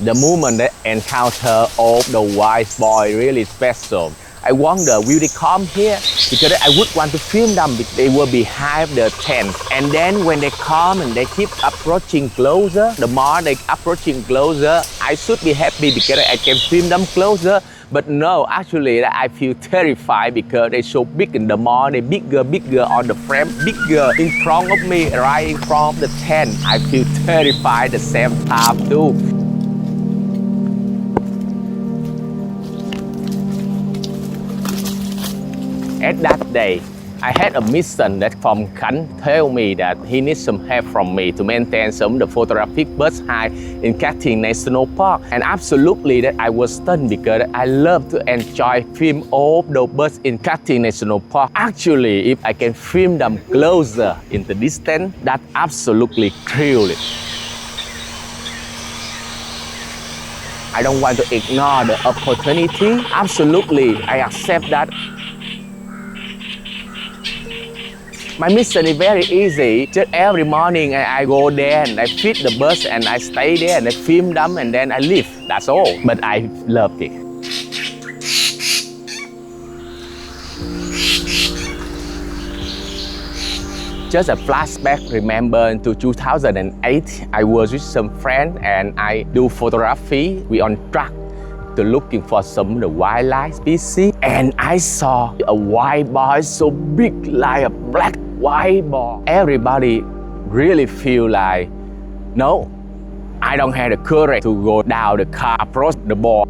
The moment they encounter all the wild boar really special. I wonder, will they come here? Because I would want to film them. They were behind the tent. And then when they come and they keep approaching closer, the more they approaching closer, I should be happy because I can film them closer. But no, actually I feel terrified because they're so big, and the more they bigger on the frame, bigger in front of me, right in front of the tent. I feel terrified at the same time too. At that day, I had a mission that Pham told me that he needs some help from me to maintain some of the photographic birds hide in Cat Tien National Park. And absolutely that I was stunned because I love to enjoy film all the birds in Cat Tien National Park. Actually, if I can film them closer in the distance, that absolutely thrilling. I don't want to ignore the opportunity. Absolutely, I accept that. My mission is very easy. Just every morning I go there and I feed the birds and I stay there and I film them and then I leave. That's all. But I love it. Just a flashback, remember into 2008, I was with some friends and I do photography. We on track to looking for some of the wildlife species, and I saw a wild boar so big like a black wild boar. Everybody really feel like, no, I don't have the courage to go down the car, approach the boar.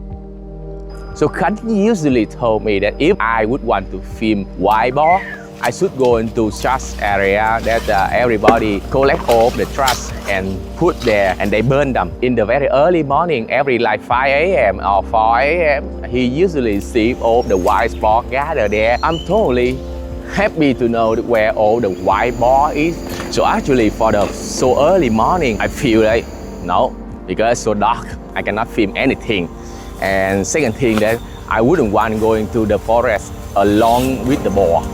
So Cat usually told me that if I would want to film wild boar, I should go into such area that everybody collect all the trash and put there and they burn them. In the very early morning, every like 5 a.m. or 4 a.m., he usually see all the wild boar gather there. I'm totally happy to know where all the wild boar is. So actually for the so early morning, I feel like, no, because it's so dark, I cannot film anything. And second thing that I wouldn't want going to the forest along with the boar.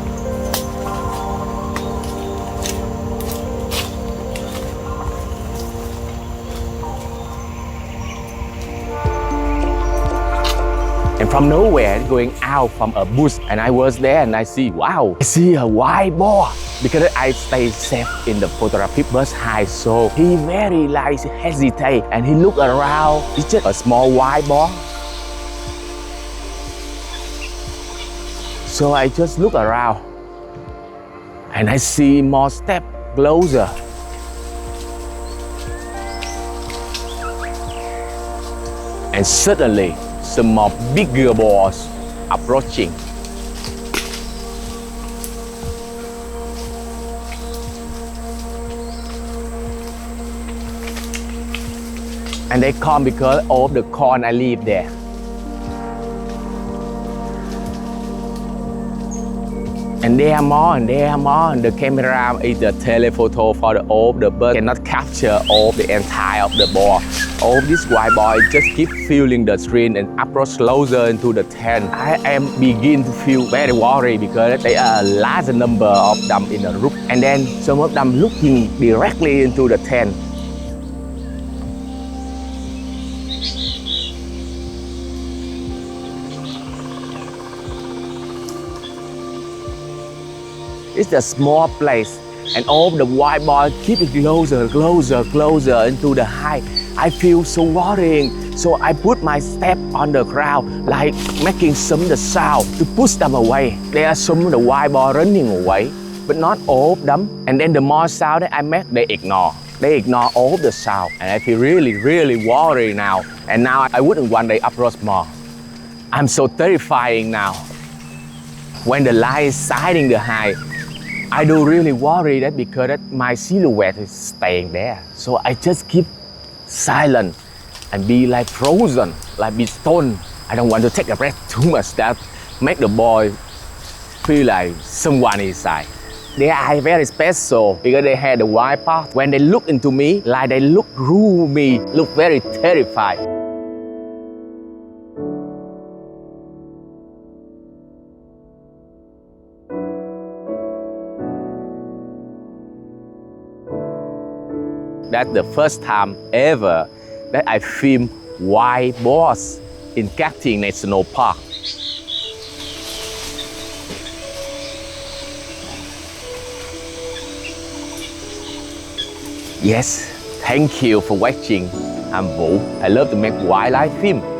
And from nowhere, going out from a bush, and I was there and I see, wow, I see a wild boar. Because I stay safe in the photographic bird hide, so he very like hesitate and he look around. It's just a small wild boar. So I just look around and I see more step closer. And suddenly, some more bigger boars approaching. And they come because of the corn I leave there. And there are more and there are more, and the camera is the telephoto for the bird cannot capture all the entire of the boar. All this wild boar just keep feeling the screen and approach closer into the tent. I am begin to feel very worried because there are a large number of them in the group, and then some of them looking directly into the tent. It's a small place, and all the wild boars keep closer into the hide. I feel so worrying, so I put my step on the ground, like making some of the sound to push them away. There are some of the wild boars running away, but not all of them. And then the more sound that I make, they ignore. They ignore all the sound, and I feel really worried now. And now I wouldn't want they approach more. I'm so terrifying now. When the light is sighting the hide, I do really worry that because that my silhouette is staying there. So I just keep silent and be like frozen, like be stone. I don't want to take a breath too much that make the boy feel like someone inside. They are very special because they had the white part. When they look into me, like they look through me, look very terrified. That's the first time ever that I film Wild Boars in Cat Tien National Park. Yes, thank you for watching. I'm Vũ. I love to make wildlife film.